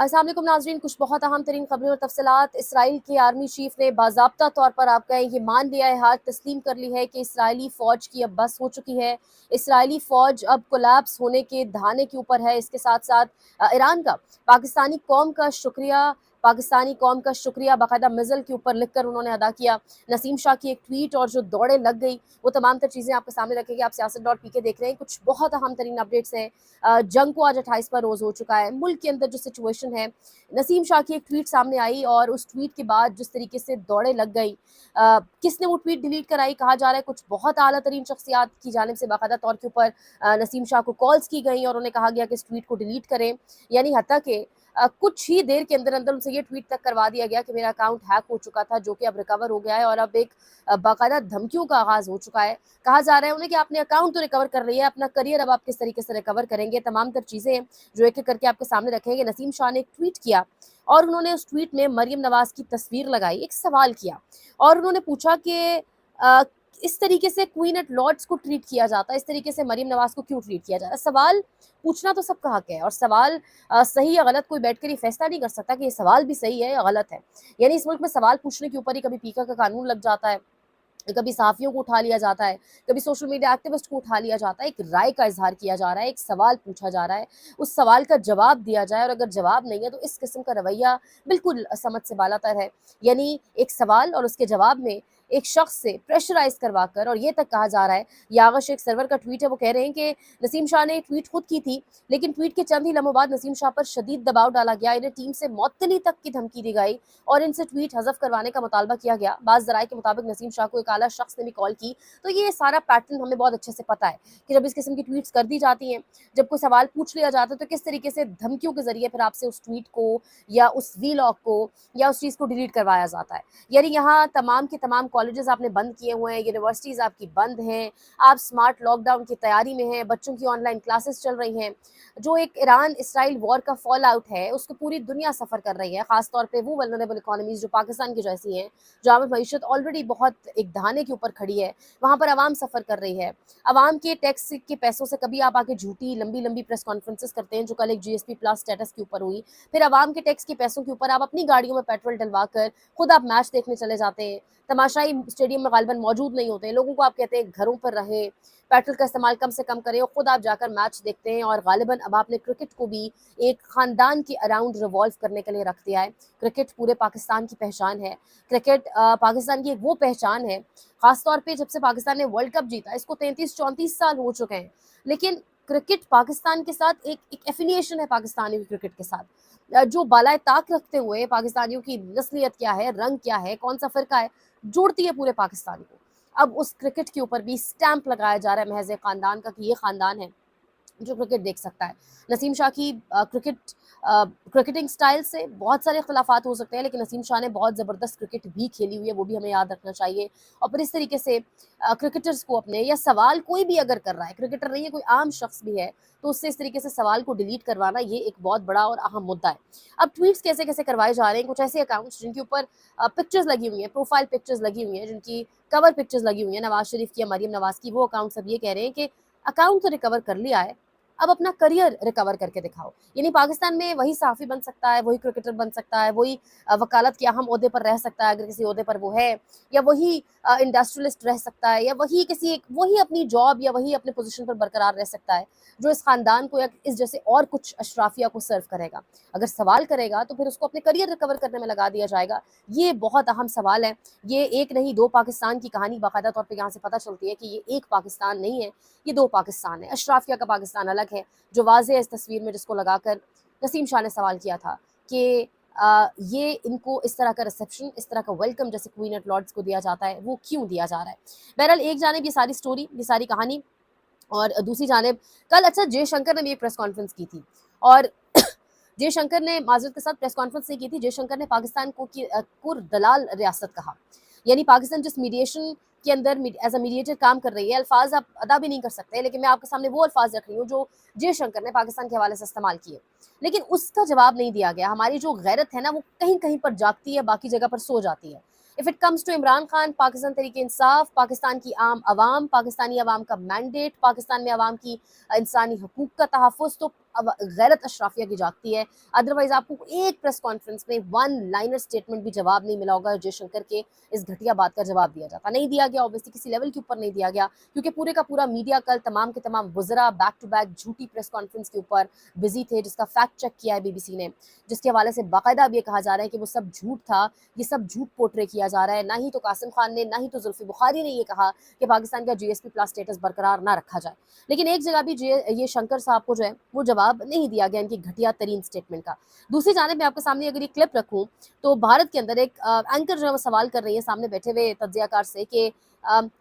अस्सलाम वालेकुम नाज़रीन, कुछ बहुत अहम तरीन खबरें और तफसीलात। इसराइल के आर्मी चीफ ने बाज़ाब्ता तौर पर आप कहें ये मान लिया है, हार तस्लीम कर ली है कि इसराइली फ़ौज की अब बस हो चुकी है। इसराइली फ़ौज अब कोलैप्स होने के दहाने के ऊपर है। इसके साथ साथ ईरान का पाकिस्तानी कौम का शुक्रिया बाकायदा मिज़ल के ऊपर लिख कर उन्होंने अदा किया। नसीम शाह की एक ट्वीट और जो दौड़े लग गई, वो तमाम तर चीज़ें आपके सामने रखेंगे। आप siyaset.pk देख रहे हैं। कुछ बहुत अहम तरीन अपडेट्स हैं। जंग को आज 28वां रोज़ हो चुका है। मुल्क के अंदर जो सिचुएशन है, नसीम शाह की एक ट्वीट सामने आई और उस ट्वीट के बाद जिस तरीके से दौड़े लग गई, किसने वो ट्वीट डिलीट कराई, कहा जा रहा है कुछ बहुत आला तरीन शख्सियात की जानिब से बाकायदा तौर के ऊपर नसीम शाह को कॉल्स की गई और उन्हें कहा गया कि इस ट्वीट को डिलीट करें। यानी हत्ता के कुछ ही देर के अंदर अंदर उनसे ये ट्वीट तक करवा दिया गया कि मेरा अकाउंट हैक हो चुका था, जो कि अब रिकवर हो गया है और अब एक बाकायदा धमकियों का आगाज़ हो चुका है। कहा जा रहा है उन्हें कि आपने अकाउंट तो रिकवर कर रही है, अपना करियर अब आप किस तरीके से रिकवर करेंगे, तमाम तर चीज़ें जो एक एक करके आपके सामने रखेंगे। नसीम शाह ने एक ट्वीट किया और उन्होंने उस ट्वीट में मरियम नवाज़ की तस्वीर लगाई, एक सवाल किया और उन्होंने पूछा कि इस तरीके से क्वीन एट लॉर्ड्स को ट्रीट किया जाता है, इस तरीके से मरियम नवाज़ को क्यों ट्रीट किया जा रहा है। सवाल पूछना तो सबका हक है और सवाल सही या गलत कोई बैठकर ये फैसला नहीं कर सकता कि ये सवाल भी सही है या गलत है। यानी इस मुल्क में सवाल पूछने के ऊपर ही कभी पीका का कानून लग जाता है, कभी सहाफ़ियों को उठा लिया जाता है, कभी सोशल मीडिया एक्टिविस्ट को उठा लिया जाता है, एक राय का इज़हार किया जा रहा है, एक सवाल पूछा जा रहा है, उस सवाल का जवाब दिया जाए और अगर जवाब नहीं है तो इस किस्म का रवैया बिल्कुल समझ से बालातर है। यानी एक सवाल और उसके जवाब में एक शख्स से प्रेशराइज़ करवा कर और ये तक कहा जा रहा है, यागा शेख सरवर का ट्वीट है, वो कह रहे हैं कि नसीम शाह ने ट्वीट खुद की थी, लेकिन ट्वीट के चंद ही लम्हों बाद नसीम शाह पर शदीद दबाव डाला गया, इन्हें टीम से मुअत्तली तक की धमकी दी गई और इनसे ट्वीट हज़फ करवाने का मुतालबा किया गया। बाज़ ज़राए के मुताबिक नसीम शाह को एक आला शख्स ने भी कॉल की। तो ये सारा पैटर्न हमें बहुत अच्छे से पता है कि जब इस किस्म की ट्वीट्स कर दी जाती हैं, जब कोई सवाल पूछ लिया जाता है तो किस तरीके से धमकियों के ज़रिए फिर आपसे उस ट्वीट को या उस वीलॉग को या उस चीज़ को डिलीट करवाया जाता है। यानी यहाँ तमाम के तमाम कॉलेजेस आपने बंद किए हुए हैं, यूनिवर्सिटीज़ आपकी बंद हैं, आप स्मार्ट लॉकडाउन की तैयारी में हैं, बच्चों की ऑनलाइन क्लासेस चल रही हैं। जो एक ईरान इसराइल वॉर का फॉल आउट है, उसको पूरी दुनिया सफ़र कर रही है, ख़ास तौर पे वो वल्नरेबल इकोनॉमीज़ जो पाकिस्तान की जैसी हैं, जहाँ पर मईशत ऑलरेडी बहुत एक दहाने के ऊपर खड़ी है, वहाँ पर आवाम सफ़र कर रही है। आवाम के टैक्स के पैसों से कभी आप आके झूठी लंबी-लंबी प्रेस कॉन्फ्रेंसेस करते हैं, जो कल एक जीएसपी प्लस स्टेटस के ऊपर हुई। फिर आवाम के टैक्स के पैसों के ऊपर आप अपनी गाड़ियों में पेट्रोल डलवा कर खुद आप मैच देखने चले जाते हैं। तमाशाई स्टेडियम में गालिबन मौजूद नहीं होते हैं, लोगों को आप कहते हैं घरों पर रहें, पेट्रोल का इस्तेमाल कम से कम करें और खुद आप जाकर मैच देखते हैं और गालिबन अब आपने क्रिकेट को भी एक ख़ानदान के अराउंड रिवॉल्व करने के लिए रख दिया है। क्रिकेट पूरे पाकिस्तान की पहचान है। क्रिकेट पाकिस्तान की एक वो पहचान है, ख़ास तौर पे जब से पाकिस्तान ने वर्ल्ड कप जीता, इसको 33-34 साल हो चुके हैं। लेकिन क्रिकेट पाकिस्तान के साथ एक एफ़िलिएशन है पाकिस्तानियों की क्रिकेट के साथ। जो बालाए ताक रखते हुए पाकिस्तानियों की नस्लियत क्या है, रंग क्या है, कौन-सा फ़िरका है, जोड़ती है पूरे पाकिस्तान को। अब उस क्रिकेट के ऊपर भी स्टैंप लगाया जा रहा है महज़ एक ख़ानदान का कि ये ख़ानदान है जो क्रिकेट देख सकता है। नसीम शाह की क्रिकेटिंग स्टाइल से बहुत सारे इख्तिलाफ़ात हो सकते हैं, लेकिन नसीम शाह ने बहुत ज़बरदस्त क्रिकेट भी खेली हुई है, वो भी हमें याद रखना चाहिए। और फिर इस तरीके से क्रिकेटर्स को अपने या सवाल कोई भी अगर कर रहा है, क्रिकेटर नहीं है, कोई आम शख्स भी है, तो उससे इस तरीके से सवाल को डिलीट करवाना ये एक बहुत बड़ा और अहम मुद्दा है। अब ट्वीट्स कैसे-कैसे करवाए जा रहे हैं, कुछ ऐसे अकाउंट्स जिनके ऊपर पिक्चर्स लगी हुई हैं, प्रोफाइल पिक्चर्स लगी हुई हैं, जिनकी कवर पिक्चर्स लगी हुई हैं नवाज़ शरीफ की या मरियम नवाज़ की, वो अकाउंट्स अब ये कह रहे हैं कि अकाउंट तो रिकवर कर लिया है, अब अपना करियर रिकवर करके दिखाओ। यानी पाकिस्तान में वही सहाफ़ी बन सकता है, वही क्रिकेटर बन सकता है, वही वकालत के अहम ओहदे पर रह सकता है अगर किसी ओहदे पर वो है, या वही इंडस्ट्रियलिस्ट रह सकता है, या वही अपनी जॉब या वही अपने पोज़ीशन पर बरकरार रह सकता है, जो इस ख़ानदान को या इस जैसे और कुछ अशराफिया को सर्व करेगा। अगर सवाल करेगा तो फिर उसको अपने करियर रिकवर करने में लगा दिया जाएगा। ये बहुत अहम सवाल है। ये एक नहीं, 2 पाकिस्तान की कहानी बाकायदा तौर पे यहाँ से पता चलती है कि ये एक पाकिस्तान नहीं है, ये 2 पाकिस्तान है। अशराफिया का पाकिस्तान अलग है, जो वाज़ेह है इस तस्वीर में, जिसको लगाकर नसीम शाह ने सवाल किया था कि ये इनको इस तरह का रिसेप्शन, इस तरह का वेलकम जैसे क्वीन एट लॉर्ड्स को दिया जाता है, वो क्यों दिया जा रहा है। बहरहाल एक जानिब ये सारी स्टोरी, ये सारी कहानी, और दूसरी जानिब कल अच्छा जयशंकर ने भी एक प्रेस कॉन्फ्रेंस की थी और जयशंकर ने माज़रत के साथ प्रेस कॉन्फ्रेंस नहीं की थी, जयशंकर ने पाकिस्तान को दलाल रियासत कहा। यानी पाकिस्तान जिस मीडिएशन के अंदर एज अ मीडिएटर काम कर रही है, अल्फाज आप अदा भी नहीं कर सकते, लेकिन मैं आपके सामने वो अल्फाज रख रही हूँ जो जयशंकर ने पाकिस्तान के हवाले से इस्तेमाल किए, लेकिन उसका जवाब नहीं दिया गया। हमारी जो गैरत है ना, वो कहीं कहीं पर जागती है, बाकी जगह पर सो जाती है। If it comes to Imran Khan, Pakistan Tehreek Insaf, Pakistan की आम आवाम, पाकिस्तानी आवाम का मैंडेट, पाकिस्तान में आवाम की इंसानी हकूक़ का तहफ़्फ़ुज़, तो اب غیرت اشرافیہ کی جاگتی ہے. ادروائز آپ کو ایک پریس کانفرنس میں ون لائنر اسٹیٹمنٹ بھی جواب نہیں ملا ہوگا جے شنکر کے اس گھٹیا بات کا جواب دیا جاتا. نہیں دیا گیا, اوبیسلی کسی لیول کے اوپر نہیں دیا گیا, کیونکہ پورے کا پورا میڈیا کل تمام کے تمام وزراء بیک ٹو بیک جھوٹی پریس کانفرنس کے اوپر بزی تھے, جس کا فیکٹ چیک کیا ہے بی بی سی نے, جس کے حوالے سے باقاعدہ اب یہ کہا جا رہا ہے کہ وہ سب جھوٹ تھا, یہ سب جھوٹ پورٹرے کیا جا رہا ہے. نہ ہی تو قاسم خان نے, نہ ہی تو زلفی بخاری نے یہ کہا کہ پاکستان کا جی ایس پی پلس اسٹیٹس برقرار نہ رکھا جائے. لیکن ایک جگہ بھی یہ شنکر صاحب کو جو ہے وہ جواب نہیں دیا گیا ان کی گھٹیا ترین سٹیٹمنٹ کا. دوسری جانب میں آپ کے سامنے اگر یہ کلپ رکھوں تو بھارت کے اندر ایک اینکر جو ہے وہ سوال کر رہی ہے سامنے بیٹھے ہوئے تجزیہ کار سے کہ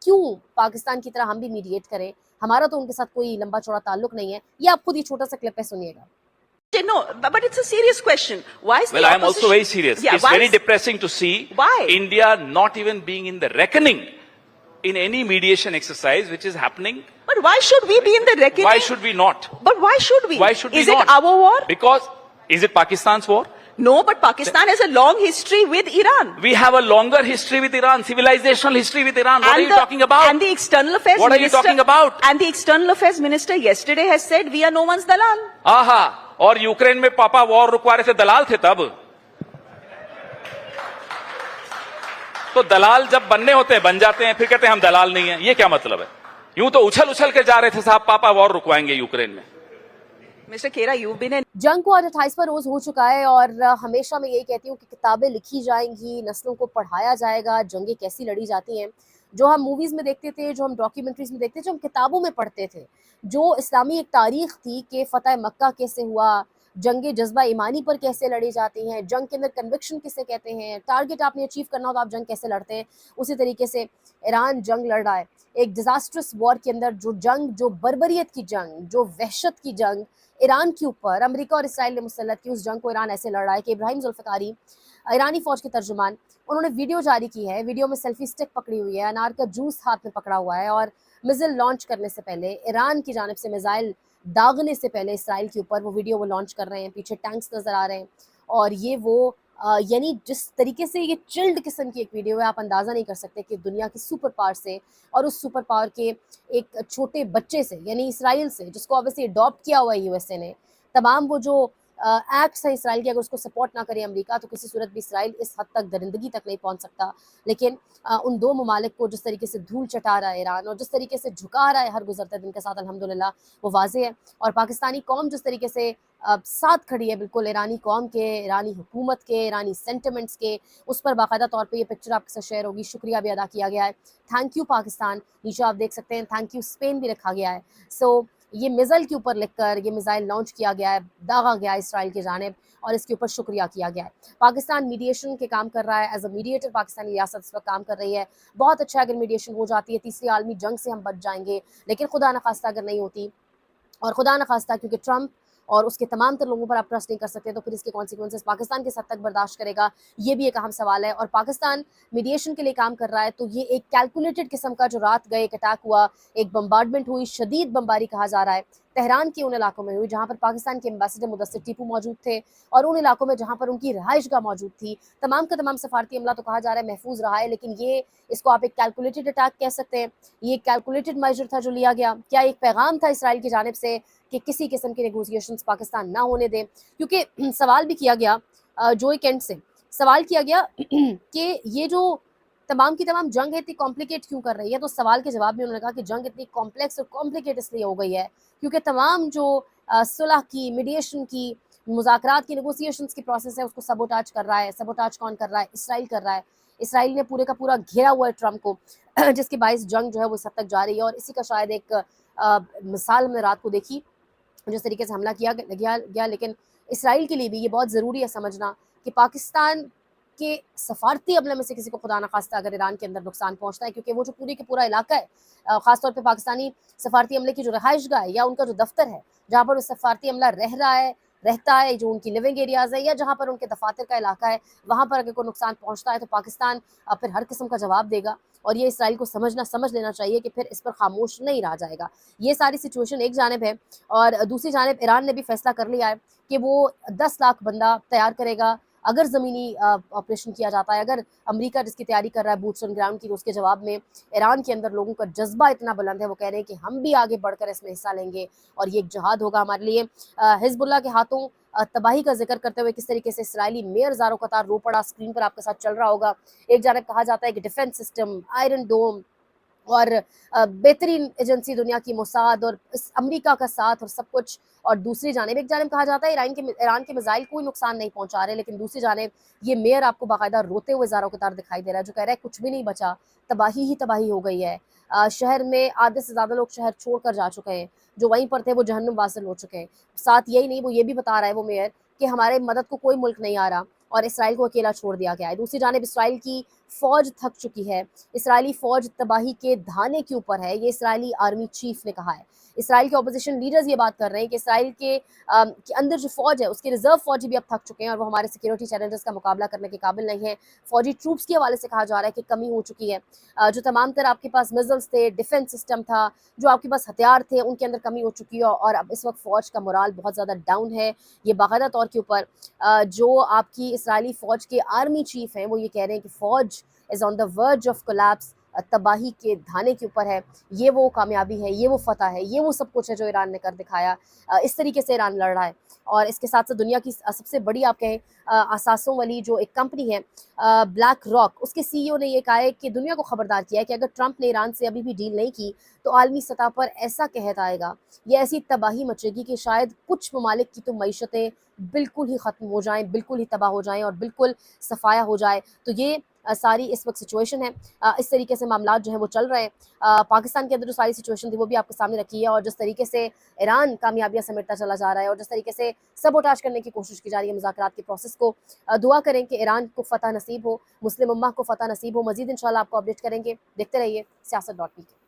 کیوں پاکستان کی طرح ہم بھی میڈیٹ کریں, ہمارا تو ان کے ساتھ کوئی لمبا چوڑا تعلق نہیں ہے. یہ آپ خود یہ چھوٹا سا کلپ ہے, سنیے گا. No, but it's a serious question. Why is Well, the I am also opposition- very serious. Yeah, It's why very is- depressing to see Why? India not even being in the reckoning in any mediation exercise which is happening. But why should we be in the reckoning? Why should we not? But why should we? Why should we is not? Is it our war? Because is it Pakistan's war? No, but Pakistan has a long history with Iran. We have a longer history with Iran, civilizational history with Iran. What are you talking about? And the external affairs What are you minister, talking about? And the external affairs minister yesterday has said we are no one's dalal. आहा, और Ukraine में पापा war रुकवा रहे थे, दलाल थे तब. तो दलाल जब बनने होते हैं बन जाते हैं, फिर कहते हैं हम दलाल नहीं है. ये क्या मतलब है? यूं तो उछल उछल के जा रहे थे साहब, पापा वॉर रुकवाएंगे यूक्रेन में. Mr. Khera, you've been in जंग को आज 28वां रोज हो चुका है और हमेशा मैं यही कहती हूँ कि किताबें लिखी जाएंगी, नस्लों को पढ़ाया जाएगा, जंगें कैसी लड़ी जाती हैं. जो हम मूवीज़ में देखते थे, जो हम डॉक्यूमेंट्रीज में देखते थे, जो हम किताबों में पढ़ते थे, जो इस्लामी एक तारीख थी कि फ़तह मक्का कैसे हुआ, जंगे जज्बा ईमानी पर कैसे लड़ी जाती हैं, जंग के अंदर कन्विक्शन किसे कहते हैं, टारगेट आपने अचीव करना हो तो आप जंग कैसे लड़ते हैं. उसी तरीके से ईरान जंग लड़ रहा है एक डिज़ास्ट्रस वॉर के अंदर, जो जंग, जो बर्बरियत की जंग, जो वहशत की जंग ईरान के ऊपर अमेरिका और इसराइल ने मुसल्लत की, उस जंग को ईरान ऐसे लड़ रहा है कि इब्राहिम जुल्फ़िकारी, ईरानी फ़ौज के तर्जुमान, उन्होंने वीडियो जारी की है. वीडियो में सेल्फी स्टिक पकड़ी हुई है, अनार का जूस हाथ में पकड़ा हुआ है, और मिज़ाइल लॉन्च करने से पहले, ईरान की जानिब से मिज़ाइल दागने से पहले इसराइल के ऊपर वो वीडियो वो लॉन्च कर रहे हैं. पीछे टैंक्स नज़र आ रहे हैं, और ये वो यानी जिस तरीके से ये चिल्ड किस्म की एक वीडियो है, आप अंदाज़ा नहीं कर सकते कि दुनिया की सुपर पावर से और उस सुपर पावर के एक छोटे बच्चे से, यानी इसराइल से, जिसको ऑब्वियसली अडॉप्ट किया हुआ है यूएसए ने, तमाम वो जो एक्ट्स हैं इसराइल के, अगर उसको सपोर्ट ना करे अमेरिका तो किसी सूरत भी इसराइल इस हद तक दरिंदगी तक नहीं पहुंच सकता. लेकिन उन दो ममालिक को जिस तरीके से धूल चटा रहा है ईरान, और जिस तरीके से झुका रहा है हर गुजरते दिन के साथ, अल्हम्दुलिल्लाह वो वाज़ेह है. और पाकिस्तानी कौम जिस तरीके से साथ खड़ी है बिल्कुल ईरानी कौम के, ईरानी हुकूमत के, ईरानी सेंटिमेंट्स के, उस पर बाकायदा तौर पे ये पिक्चर आपके साथ शेयर होगी. शुक्रिया भी अदा किया गया है. थैंक यू पाकिस्तान, नीचे आप देख सकते हैं थैंक यू स्पेन भी रखा गया है. सो ये मिज़ाइल के ऊपर लिखकर ये मिज़ाइल लॉन्च किया गया है, दागा गया है इसराइल की जानिब, और इसके ऊपर शुक्रिया किया गया है. पाकिस्तान मीडिएशन के काम कर रहा है, एज अ मीडिएटर पाकिस्तानी रियासत इस पर काम कर रही है. बहुत अच्छा अगर मीडिएशन हो जाती है, तीसरी आलमी जंग से हम बच जाएंगे. लेकिन खुदा न खास्ता अगर नहीं होती, और खुदा न खास्ता क्योंकि ट्रंप और उसके तमाम तर लोगों पर आप ट्रस्ट नहीं कर सकते, तो फिर इसके कॉन्सिक्वेंसेस पाकिस्तान किस हद तक बर्दाश्त करेगा, ये भी एक अहम सवाल है. और पाकिस्तान मीडिएशन के लिए काम कर रहा है, तो ये एक कैलकुलेटेड किस्म का जो रात गए एक अटैक हुआ, एक बम्बार्डमेंट हुई, शदीद बमबारी कहा जा रहा है, तेहरान के उन इलाकों में हुई जहाँ पर पाकिस्तान के एम्बेसडर मुदस्सिर टीपू मौजूद थे, और उन इलाकों में जहाँ पर उनकी रहाइशगाह मौजूद थी. तमाम का तमाम सफारती अमला तो कहा जा रहा है महफूज रहा है, लेकिन ये इसको आप एक कैलकुलेटेड अटैक कह सकते हैं. ये एक कैलकुलेटेड मेजर था जो लिया गया. क्या एक पैगाम था इसराइल की जानिब से कि किसी किस्म की नेगोशिएशंस पाकिस्तान ना होने दें? क्योंकि सवाल भी किया गया जोई केंट से, सवाल किया गया कि ये जो तमाम की तमाम जंग है इतनी कॉम्प्लिकेट क्यों कर रही है. तो सवाल के जवाब में उन्होंने कहा कि जंग इतनी कॉम्प्लेक्स और कॉम्प्लिकेट इसलिए हो गई है क्योंकि तमाम जो सुलह की, मीडिएशन की, मुज़ाकरात की, नेगोशिएशंस की प्रोसेस है, उसको सबोटाज कर रहा है. सबोटाज कौन कर रहा है? इसराइल कर रहा है. इसराइल ने पूरे का पूरा घेरा हुआ है ट्रंप को, जिसके बायस जंग जो है वो इस हद तक जारी है. और इसी का शायद एक मिसाल हमने रात को देखी जिस तरीके से हमला किया गया. लेकिन इसराइल के लिए भी ये बहुत ज़रूरी है समझना कि पाकिस्तान के सफारती अमले में से किसी को खुदा न खास्ता अगर ईरान के अंदर नुकसान पहुंचता है, क्योंकि वो जो पूरी के पूरा इलाका है, ख़ासतौर पे पाकिस्तानी सफारती अमले की जो रहाइशगाह है या उनका जो दफ्तर है जहाँ पर वो सफारती अमला रहता है, जो उनकी लिविंग एरियाज़ है या जहाँ पर उनके दफातर का इलाका है, वहाँ पर अगर कोई नुकसान पहुँचता है तो पाकिस्तान फिर हर किस्म का जवाब देगा. और ये इसराइल को समझ लेना चाहिए कि फिर इस पर खामोश नहीं रहा जाएगा. ये सारी सिचुएशन एक जानिब है, और दूसरी जानिब ईरान ने भी फैसला कर लिया है कि वो 10 लाख बंदा तैयार करेगा اگر زمینی آپریشن کیا جاتا ہے, اگر امریکہ جس کی تیاری کر رہا ہے بوٹس آن گراؤنڈ کی, تو اس کے جواب میں ایران کے اندر لوگوں کا جذبہ اتنا بلند ہے, وہ کہہ رہے ہیں کہ ہم بھی آگے بڑھ کر اس میں حصہ لیں گے اور یہ ایک جہاد ہوگا ہمارے لیے. حزب اللہ کے ہاتھوں تباہی کا ذکر کرتے ہوئے کس طریقے سے اسرائیلی میئر زارو قطار رو پڑا, اسکرین پر آپ کے ساتھ چل رہا ہوگا. ایک جانب کہا جاتا ہے کہ ڈیفنس سسٹم, آئرن ڈوم اور بہترین ایجنسی دنیا کی موساد اور امریکہ کا ساتھ اور سب کچھ, اور دوسری جانب ایک جانب کہا جاتا ہے ایران کے میزائل کوئی نقصان نہیں پہنچا رہے, لیکن دوسری جانب یہ میئر آپ کو باقاعدہ روتے ہوئے زارو قطار دکھائی دے رہا ہے, جو کہہ رہا ہے کچھ بھی نہیں بچا, تباہی ہی تباہی ہو گئی ہے. شہر میں آدھے سے زیادہ لوگ شہر چھوڑ کر جا چکے ہیں, جو وہیں پر تھے وہ جہنم واصل ہو چکے ہیں. ساتھ یہی نہیں, وہ یہ بھی بتا رہا ہے وہ میئر کہ ہمارے مدد کو کوئی ملک نہیں آ رہا اور اسرائیل کو اکیلا چھوڑ دیا گیا ہے. دوسری جانب اسرائیل کی فوج تھک چکی ہے, اسرائیلی فوج تباہی کے دھانے کے اوپر ہے, یہ اسرائیلی آرمی چیف نے کہا ہے. اسرائیل کے اپوزیشن لیڈرز یہ بات کر رہے ہیں کہ اسرائیل کے اندر جو فوج ہے اس کے ریزرو فوجی بھی اب تھک چکے ہیں اور وہ ہمارے سیکیورٹی چیلنجز کا مقابلہ کرنے کے قابل نہیں ہیں. فوجی ٹروپس کے حوالے سے کہا جا رہا ہے کہ کمی ہو چکی ہے, جو تمام تر آپ کے پاس میزلز تھے, ڈیفنس سسٹم تھا, جو آپ کے پاس ہتھیار تھے, ان کے اندر کمی ہو چکی ہے اور اب اس وقت فوج کا مورال بہت زیادہ ڈاؤن ہے. یہ باقاعدہ طور کے اوپر جو آپ کی اسرائیلی فوج کے آرمی چیف ہیں وہ یہ کہہ رہے ہیں کہ فوج از آن دا ورج آف کولیپس, تباہی کے دھانے کے اوپر ہے. یہ وہ کامیابی ہے, یہ وہ فتح ہے, یہ وہ سب کچھ ہے جو ایران نے کر دکھایا. اس طریقے سے ایران لڑ رہا ہے. اور اس کے ساتھ ساتھ دنیا کی سب سے بڑی آپ کہیں اثاثوں والی جو ایک کمپنی ہے بلیک راک, اس کے سی ای او نے یہ کہا ہے کہ دنیا کو خبردار کیا ہے کہ اگر ٹرمپ نے ایران سے ابھی بھی ڈیل نہیں کی تو عالمی سطح پر ایسا قحط آئے گا, یہ ایسی تباہی مچے گی کہ شاید کچھ ممالک کی تو معیشتیں بالکل ہی ختم ہو جائیں, بالکل ہی تباہ ہو جائیں اور بالکل صفایا ہو جائے. تو یہ ساری اس وقت سچویشن ہے. اس طریقے سے معاملات جو ہیں وہ چل رہے ہیں. پاکستان کے اندر جو ساری سچویشن تھی وہ بھی آپ کے سامنے رکھی ہے, اور جس طریقے سے ایران کامیابیاں سمیٹتا چلا جا رہا ہے اور جس طریقے سے سبوٹاج کرنے کی کوشش کی جا رہی ہے مذاکرات کے پروسیس کو, دعا کریں کہ ایران کو فتح نصیب ہو, مسلم امہ کو فتح نصیب ہو. مزید انشاءاللہ آپ کو اپڈیٹ کریں گے. دیکھتے رہیے سیاست.pk.